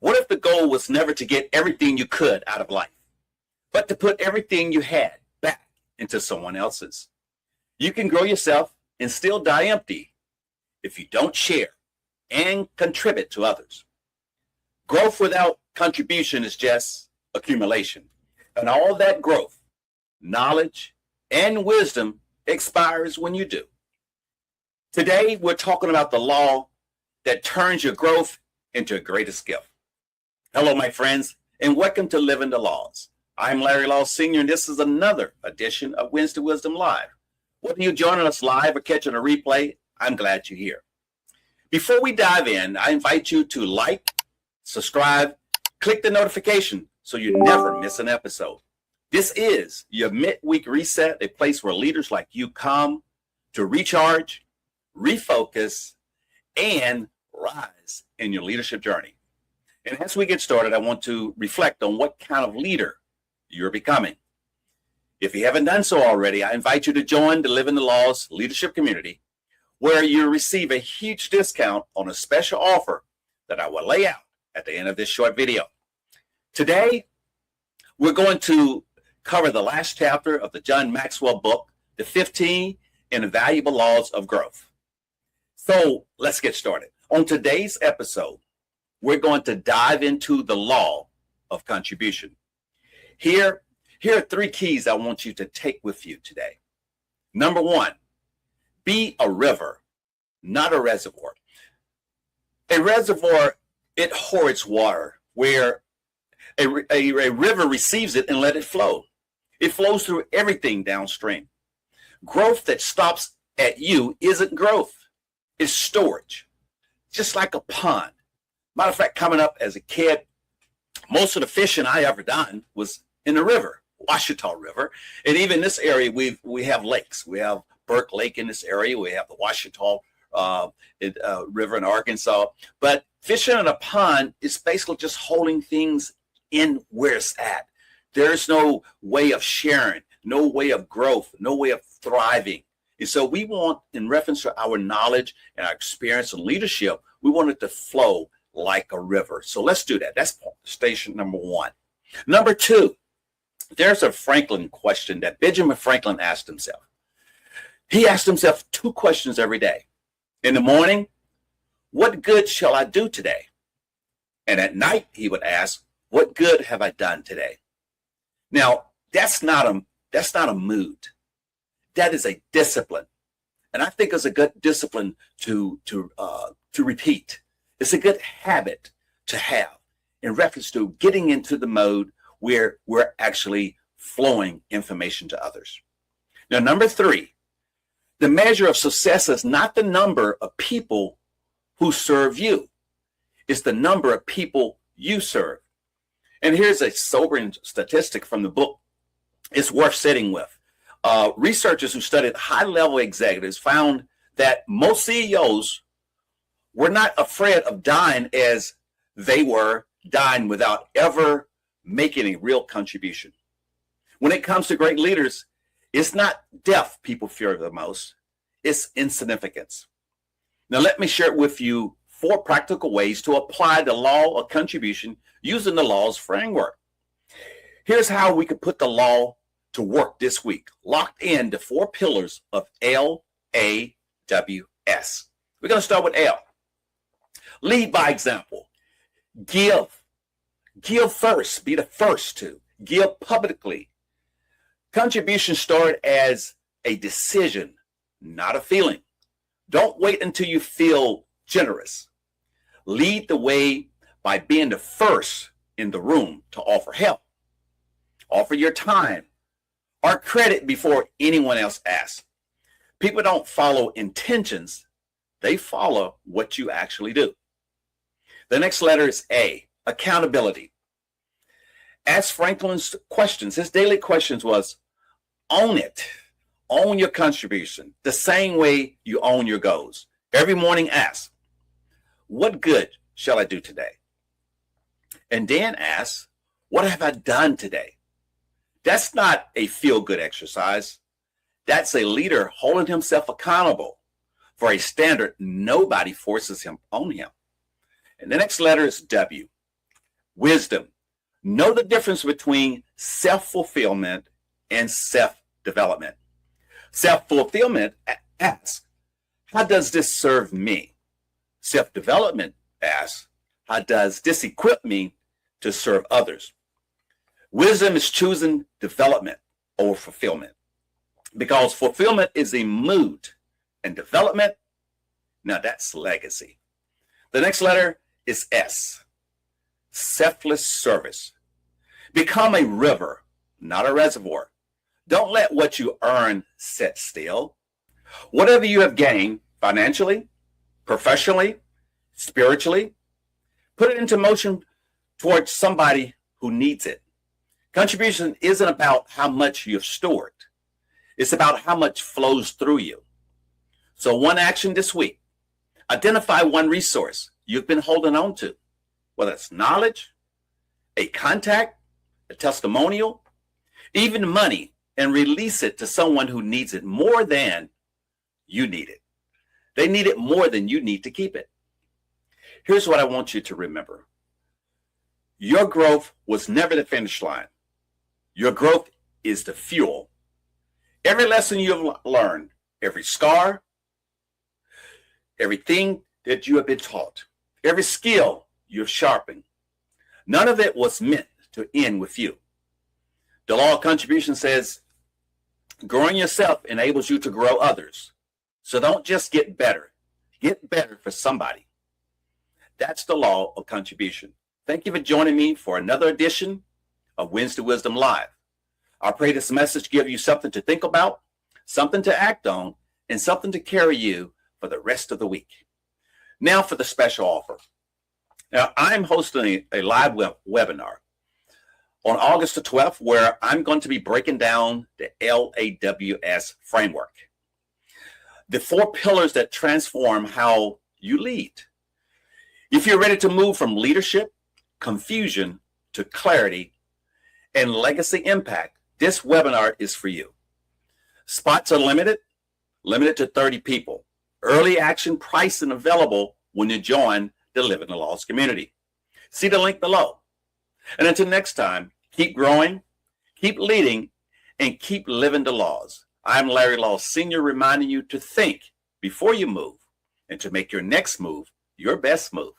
What if the goal was never to get everything you could out of life, but to put everything you had back into someone else's? You can grow yourself and still die empty if you don't share and contribute to others. Growth without contribution is just accumulation. And all that growth, knowledge, and wisdom expires when you do. Today, we're talking about the law that turns your growth into your greatest gift. Hello, my friends, and welcome to Living the Laws. I'm Larry Law Sr., and this is another edition of Wednesday Wisdom Live. Whether you're joining us live or catching a replay, I'm glad you're here. Before we dive in, I invite you to like, subscribe, click the notification so you never miss an episode. This is your midweek reset, a place where leaders like you come to recharge, refocus, and rise in your leadership journey. And as we get started, I want to reflect on what kind of leader you're becoming. If you haven't done so already, I invite you to join the Living the Laws leadership community, where you receive a huge discount on a special offer that I will lay out at the end of this short video. Today, we're going to cover the last chapter of the John Maxwell book, The 15 Invaluable Laws of Growth. So let's get started. On today's episode, we're going to dive into the law of contribution. Here are three keys I want you to take with you today. Number one, be a river, not a reservoir. A reservoir, it hoards water, where a river receives it and let it flow. It flows through everything downstream. Growth that stops at you isn't growth, it's storage. Just like a pond. Matter of fact, coming up as a kid, most of the fishing I ever done was in the river, Washita River. And even in this area, we have lakes. We have Burke Lake in this area. We have the Washita River in Arkansas. But fishing in a pond is basically just holding things in where it's at. There's no way of sharing, no way of growth, no way of thriving. And so we want, in reference to our knowledge and our experience and leadership, we want it to flow like a river. So let's do that. That's station number one. Number two, there's a Franklin question that Benjamin Franklin asked himself. He asked himself two questions every day. In the morning, what good shall I do today? And at night, he would ask, what good have I done today? Now, that's not a mood. That is a discipline. And I think it's a good discipline to repeat. It's a good habit to have in reference to getting into the mode where we're actually flowing information to others. Now, number three, the measure of success is not the number of people who serve you. It's the number of people you serve. And here's a sobering statistic from the book. It's worth sitting with. Researchers who studied high-level executives found that most CEOs were not afraid of dying as they were dying without ever making a real contribution. When it comes to great leaders, it's not death people fear the most, it's insignificance. Now, let me share with you 4 practical ways to apply the law of contribution using the law's framework. Here's how we could put the law to work this week, locked in the 4 pillars of L.A.W.S. We're going to start with L. Lead by example. Give. Give first. Be the first to. Give publicly. Contribution start as a decision, not a feeling. Don't wait until you feel generous. Lead the way by being the first in the room to offer help. Offer your time or credit before anyone else asks. People don't follow intentions. They follow what you actually do. The next letter is A, accountability. Ask Franklin's questions. His daily questions was, own it. Own your contribution the same way you own your goals. Every morning ask, what good shall I do today? And then ask, what have I done today? That's not a feel-good exercise. That's a leader holding himself accountable for a standard nobody forces him on him. And the next letter is W, Wisdom. Know the difference between self-fulfillment and self-development. Self-fulfillment asks, how does this serve me? Self-development asks, how does this equip me to serve others? Wisdom is choosing development over fulfillment, because fulfillment is a mood and development, now that's legacy. The next letter is S, selfless service. Become a river, not a reservoir. Don't let what you earn sit still. Whatever you have gained financially, professionally, spiritually, put it into motion towards somebody who needs it. Contribution isn't about how much you've stored. It's about how much flows through you. So one action this week, identify one resource you've been holding on to, whether it's knowledge, a contact, a testimonial, even money, and release it to someone who needs it more than you need it. They need it more than you need to keep it. Here's what I want you to remember. Your growth was never the finish line. Your growth is the fuel. Every lesson you have learned, every scar, everything that you have been taught, every skill you have sharpened, none of it was meant to end with you. The law of contribution says, growing yourself enables you to grow others. So don't just get better for somebody. That's the law of contribution. Thank you for joining me for another edition of Wednesday Wisdom Live. I pray this message give you something to think about, something to act on, and something to carry you for the rest of the week. Now for the special offer. Now, I'm hosting a live webinar on August the 12th, where I'm going to be breaking down the L.A.W.S framework. The 4 pillars that transform how you lead. If you're ready to move from leadership, confusion, to clarity and legacy impact, this webinar is for you. Spots are limited to 30 people. Early action pricing available when you join the Living the Laws community. See the link below. And until next time, keep growing, keep leading, and keep living the laws. I'm Larry Law Sr., reminding you to think before you move and to make your next move your best move.